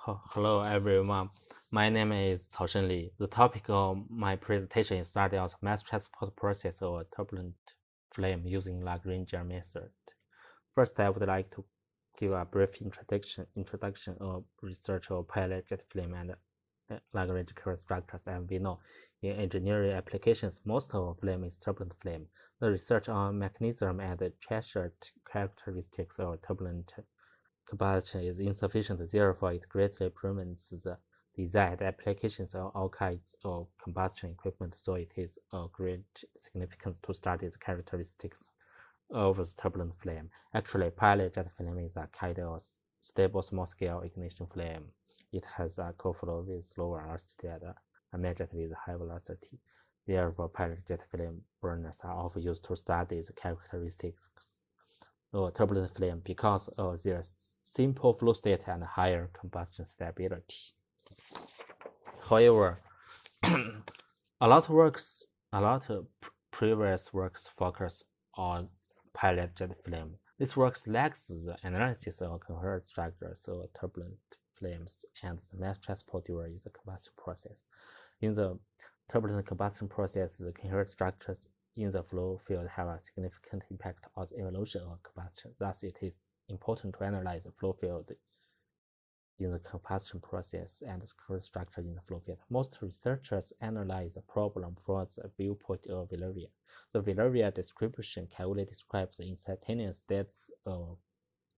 Hello everyone, my name is Shengli Cao. The topic of my presentation is study of mass transport process of turbulent flame using Lagrangian method. First, I would like to give a brief introduction of research of pilot jet flame and Lagrangian current structures. As we know, in engineering applications, most of flame is turbulent flame. The research on mechanism and treasured characteristics of turbulent combustion is insufficient, therefore it greatly prevents the desired applications of all kinds of combustion equipment, so it is of great significance to study the characteristics of the turbulent flame. Actually, pilot jet flame is a kind of stable small-scale ignition flame. It has a co-flow with low velocity and a main-jet with high velocity. Therefore, pilot jet flame burners are often used to study the characteristics of turbulent flame because of their simple flow state and higher combustion stability. However, a lot of previous works focus on pilot jet flame. This work lacks the analysis of coherent structures of turbulent flames and the mass transport during the combustion process. In the turbulent combustion process, the coherent structures in the flow field have a significant impact on the evolution of combustion. Thus, it is important to analyze the flow field in the combustion process and the current structure in the flow field. Most researchers analyze the problem from the viewpoint of Villarreal. The Villarreal distribution can only describe the instantaneous states of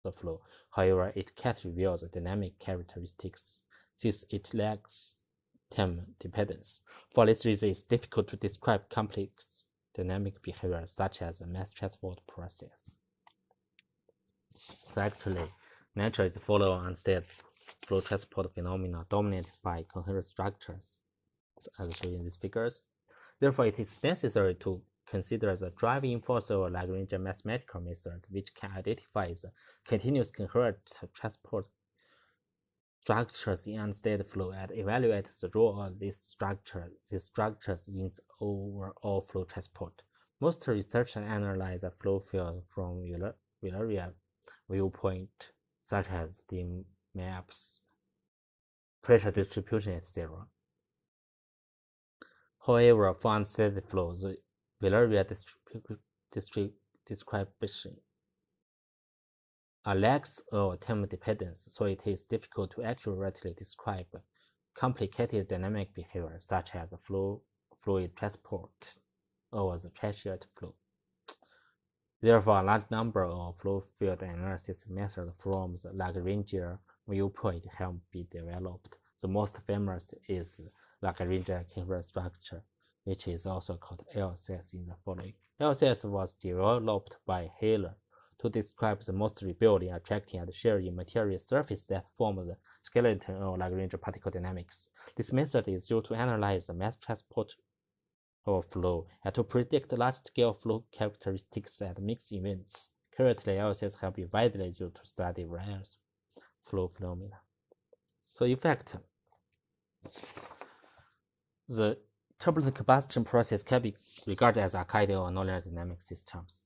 the flow. However, it can't reveal the dynamic characteristics since it lacks time dependence. For this reason, it's difficult to describe complex dynamic behavior such as the mass transport process. So actually, nature is full of unsteady flow transport phenomena dominated by coherent structures, as shown in these figures. Therefore, it is necessary to consider the driving force of a Lagrangian mathematical method, which can identify the continuous coherent transport structures in unsteady flow and evaluate the role of these structures in the overall flow transport. Most researchers analyze the flow field from Villarreal viewpoint, such as steam maps, pressure distribution, etc. However, for unsteady flow, the Villarreal description lacks of time dependence, so it is difficult to accurately describe complicated dynamic behavior such as fluid transport or the transient flow. Therefore, a large number of flow field analysis methods from the Lagrangian viewpoint have been developed. The most famous is Lagrangian coherent structure, which is also called LCS in the following. LCS was developed by Heller to describe the most rebuilding, attracting, and sharing material surface that form the skeleton of Lagrangian particle dynamics. This method is used to analyze the mass transport of flow and to predict large-scale flow characteristics at mixed events. Currently, LCS have been widely used to study various flow phenomena. So, in fact, the turbulent combustion process can be regarded as archival or nonlinear dynamic systems.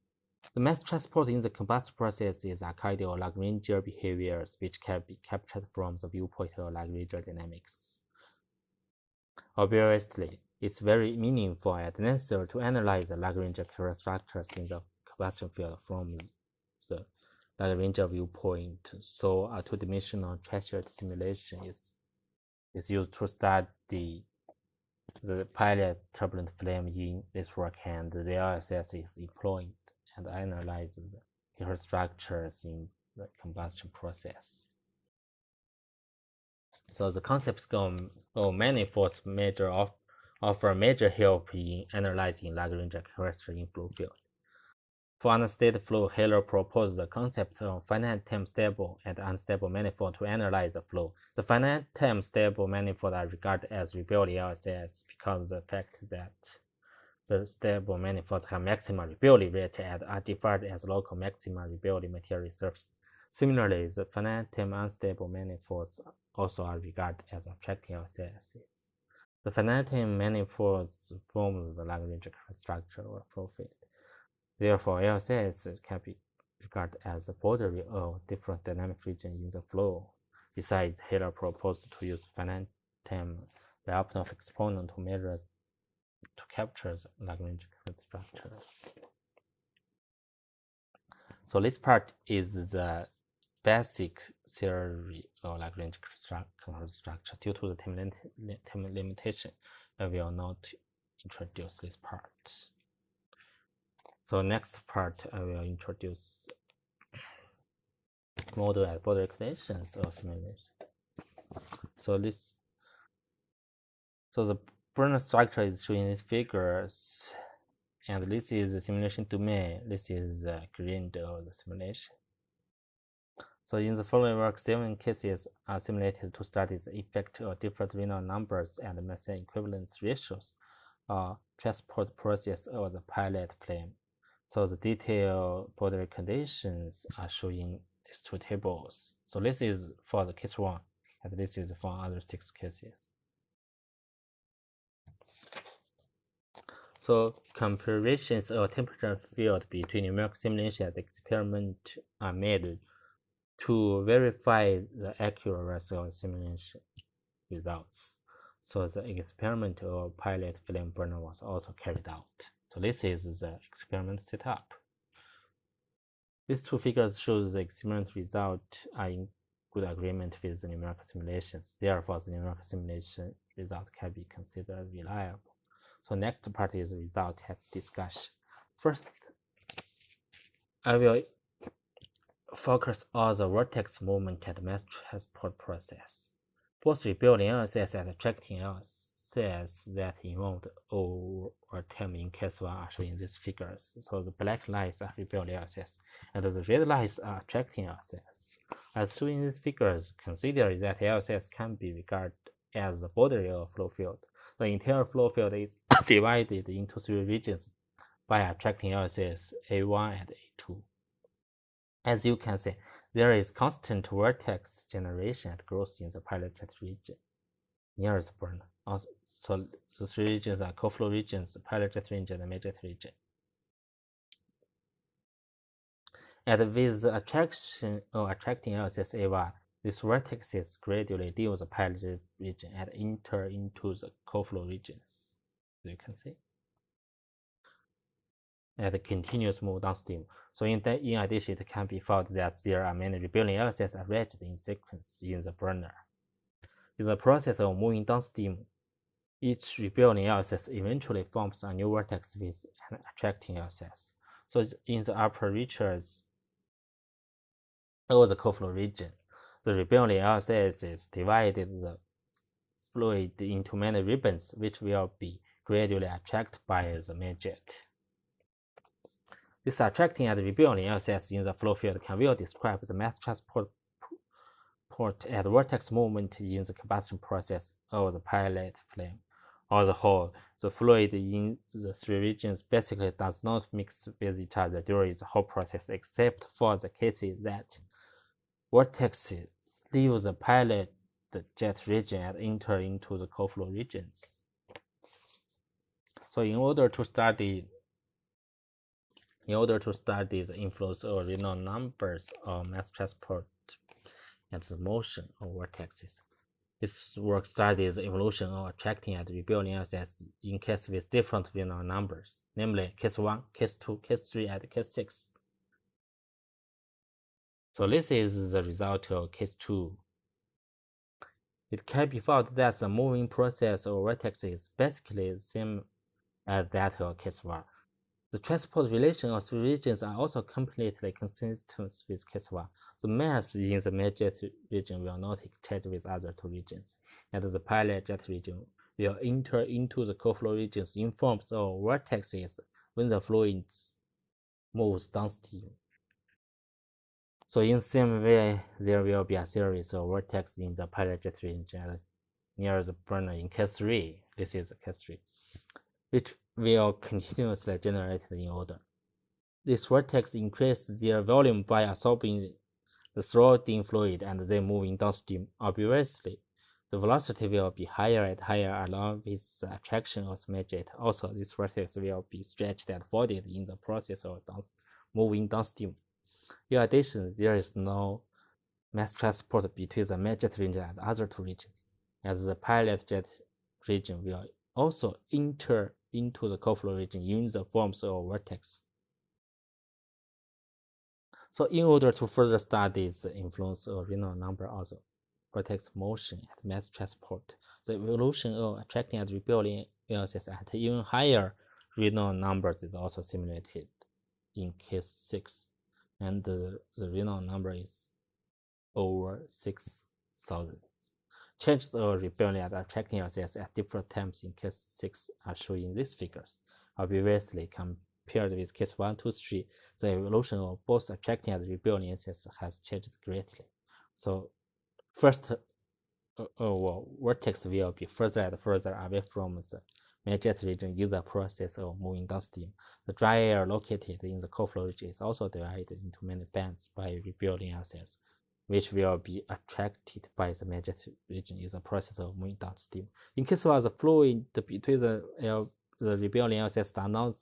The mass transport in the combustion process is archival Lagrangian behaviors which can be captured from the viewpoint of Lagrangian dynamics. Obviously, it's very meaningful and necessary to analyze the Lagrangian current structures in the combustion field from the Lagrangian viewpoint. So a two-dimensional transient simulation is used to study the pilot turbulent flame in this work, and the LSS is employed and analyze the coherent structures in the combustion process. So the concepts of manifolds offer major help in analyzing Lagrangian characteristics in flow field. For unsteady flow, Heller proposed the concept of finite time stable and unstable manifold to analyze the flow. The finite time stable manifold are regarded as rebuilding LSS because of the fact that the stable manifolds have maximal rebuilding rate and are defined as local maximal rebuilding material surface. Similarly, the finite time unstable manifolds also are regarded as attracting LSS. The finite time manifolds form the Lagrangian structure or flow field. Therefore, LSS can be regarded as a boundary of different dynamic regions in the flow. Besides, Hiller proposed to use finite time Lyapunov exponent to capture the Lagrangian structures. So this part is the basic theory of Lagrangian structure. Due to the time limitation, I will not introduce this part. So next part, I will introduce model and boundary conditions of simulation. So the Brunner structure is shown in these figures, and this is the simulation domain. This is the grid of the simulation. So in the following work, 7 cases are simulated to study the effect of different real numbers and method equivalence ratios or transport process of the pilot flame. So the detailed boundary conditions are shown in these two tables. So this is for the case 1, and this is for other 6 cases. So comparisons of temperature field between numerical simulation and experiment are made to verify the accuracy of simulation results. So the experiment of pilot flame burner was also carried out. So this is the experiment setup. These two figures show the experiment results are in good agreement with the numerical simulations. Therefore, the numerical simulation result can be considered reliable. So next part is result discussion. First, I will focus on the vortex movement and mass transport process. Both rebuilding LSS and attracting LSS that involved over time in case 1 are shown in these figures. So the black lines are rebuilding LSS, and the red lines are attracting LSS. As shown in these figures, consider that LSS can be regarded as the boundary of flow field. The entire flow field is divided into 3 regions by attracting LSS A1 and A2. As you can see, there is constant vortex generation and growth in the pilot jet region near the burner. Also, so the 3 regions are co-flow regions, the pilot jet region, and mid-jet region. And with the attraction of attracting LSS A1, these vortexes gradually leave the pilot jet region and enter into the co-flow regions, as you can see, and continuous move downstream. So in addition, it can be found that there are many rebuilding LSS arranged in sequence in the burner. In the process of moving downstream, each rebuilding LSS eventually forms a new vortex with an attracting LSS. So in the upper reaches of the co-flow region, the rebuilding LSS is divided the fluid into many ribbons, which will be gradually attracted by the main jet. This attracting and rebuilding LSS in the flow field can well describe the mass transport and vortex movement in the combustion process of the pilot flame. On the whole, the fluid in the 3 regions basically does not mix with each other during the whole process, except for the cases that vortexes leave the pilot jet region and enter into the co-flow regions. So in order to study the influence of real numbers on mass transport and the motion of vortexes, this work studies the evolution of attracting and rebuilding LSS in cases with different real numbers, namely case 1, case 2, case 3, and case 6. So this is the result of case 2. It can be found that the moving process of vortexes is basically the same as that of case 1. The transport relation of 3 regions are also completely consistent with case 1. The mass in the mid-jet region will not exchange with other 2 regions, and the pilot jet region will enter into the co-flow regions in forms of vortexes when the fluid moves downstream. So in the same way, there will be a series of vortexes in the pilot jet region near the burner in case 3. This is case 3, which will continuously generate in order. These vortexes increase their volume by absorbing the surrounding fluid and then moving downstream. Obviously, the velocity will be higher and higher along with the attraction of the midjet. Also, this vortex will be stretched and folded in the process of moving downstream. In addition, there is no mass transport between the main jet region and other two regions, as the pilot jet region will also enter into the co-flow region in the forms of vortex. So in order to further study the influence of real number of the vortex motion at mass transport, the evolution of attracting and repelling velocities at even higher real numbers is also simulated in case 6, and the real number is over 6,000. Changes of repelling and attracting velocities at different times in case 6 are shown in these figures. Obviously, compared with case 1, 2, 3, the evolution of both attracting and repelling velocities has changed greatly. So first, vortex will be further and further away from the main jet region in the process of moving downstream. The dry air located in the co-flow region is also divided into many bands by repelling velocities, which will be attracted by the main jet region in the process of moving downstream. In case of the fluid between the repelling velocities does not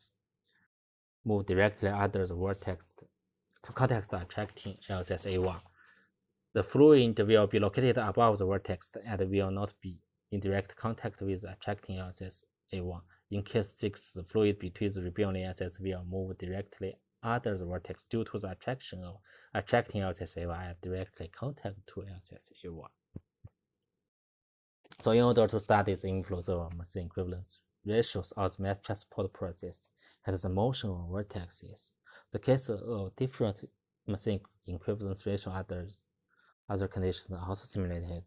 move directly under the vortex to contact the attracting velocity A1. The fluid will be located above the vortex and will not be in direct contact with the attracting velocity A1. In case 6, the fluid between the repelling velocities will move directly under the vortex due to the attraction of attracting velocity A1 and directly contact to velocity A1. So in order to study the influence of machine equivalence ratios of the mass transport process and the motion of vortexes, the case of different machine equivalence ratio other conditions are also simulated.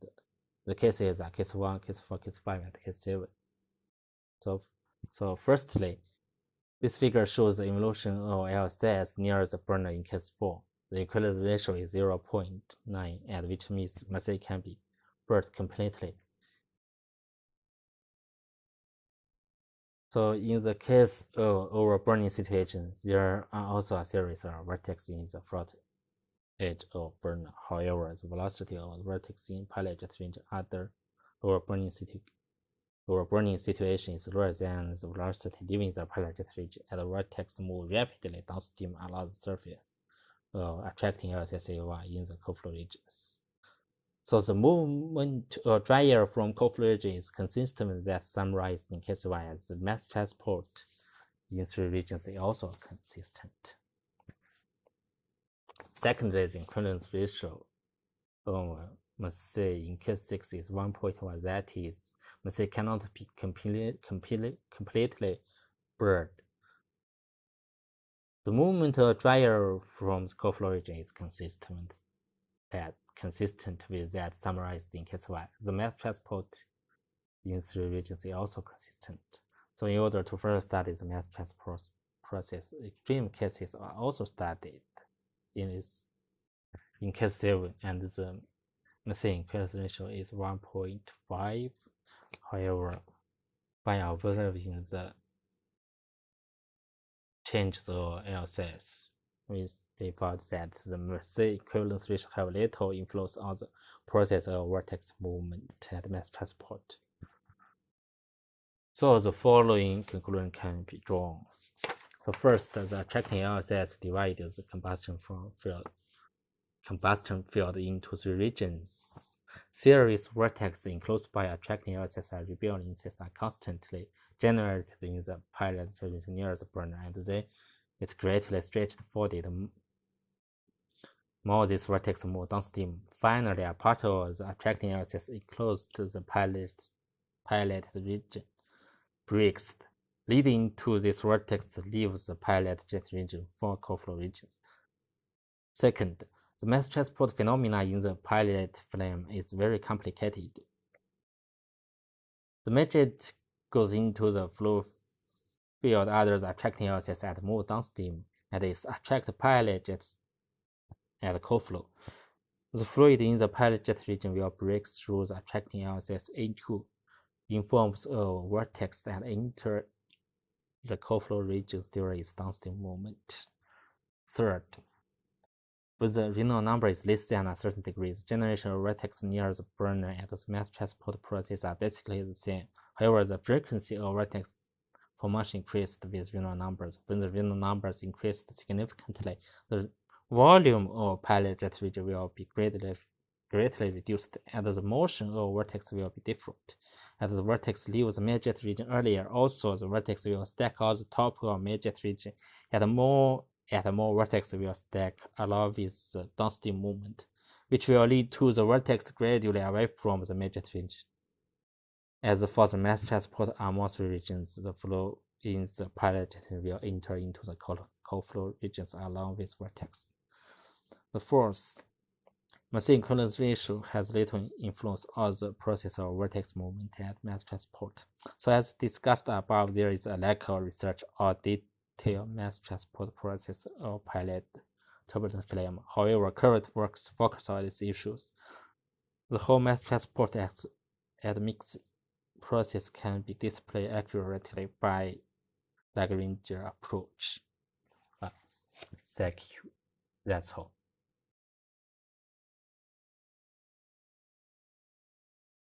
The cases are case 1, case 4, case 5, and case 7. So firstly, this figure shows the evolution of LCS near the burner in case 4. The equivalence ratio is 0.9, and which means machine can be burned completely. So in the case of overburning situation, there are also a series of vortex in the front edge of burner. However, the velocity of the vortex in pilot jet range under overburning situation is lower than the velocity leaving the pilot jet region, and the vortex move rapidly downstream along the surface, attracting LCSA1 in the co-flow regions. So the movement of dry air from co-flow region is consistent with that summarized in case 1, as the mass transport in 3 regions is also consistent. Secondly, the equivalence ratio must say in case 6 is 1.1. That is, must say cannot be completely burned. The movement of dry air from the co-flow region is consistent with that summarized in case 1. The mass transport in 3 regions is also consistent. So in order to further study the mass transport process, extreme cases are also studied in case 7, and the machine equivalence ratio is 1.5. However, by observing the changes of LCS, we found that the machine equivalence ratio have little influence on the process of vortex movement and mass transport. So the following conclusion can be drawn. So first, the attracting LCS divides the combustion field into 3 regions. Series vortex enclosed by attracting LCS and repelling LCS are constantly generated in the pilot region near the burner, and then it's greatly stretched forward. More this vortex move downstream. Finally, a part of the attracting LCS enclosed the pilot region breaks, leading to this vortex leaves the pilot jet region for co-flow regions. Second, the mass transport phenomena in the pilot flame is very complicated. The main jet goes into the flow field under the attracting LCS and move downstream, and is attract pilot jets at co-flow. The fluid in the pilot jet region will break through the attracting LCS into in forms of vortex and enter the co-flow regions during its downstream movement. Third, but the real number is less than a certain degree, the generation of vortex near the burner and the mass transport process are basically the same. However, the frequency of vortex formation increased with real numbers. When the real increased significantly, the volume of pilot jet region will be greatly greatly reduced, and the motion of vertex will be different. As the vertex leaves the main-jet region earlier, also the vertex will stack on the top of main-jet region, and more vertex will stack along with the downstream movement, which will lead to the vertex gradually away from the main-jet region. As for the mass transport among three regions, the flow in the pilot will enter into the co-flow regions along with vertex. The fourth, machine equivalence ratio has little influence on the process of vertex movement and mass transport. So as discussed above, there is a lack of research or detailed mass transport process of pilot turbulent flame. However, current works focus on these issues. The whole mass transport and mixed process can be displayed accurately by Lagrangian approach. Thank you. That's all.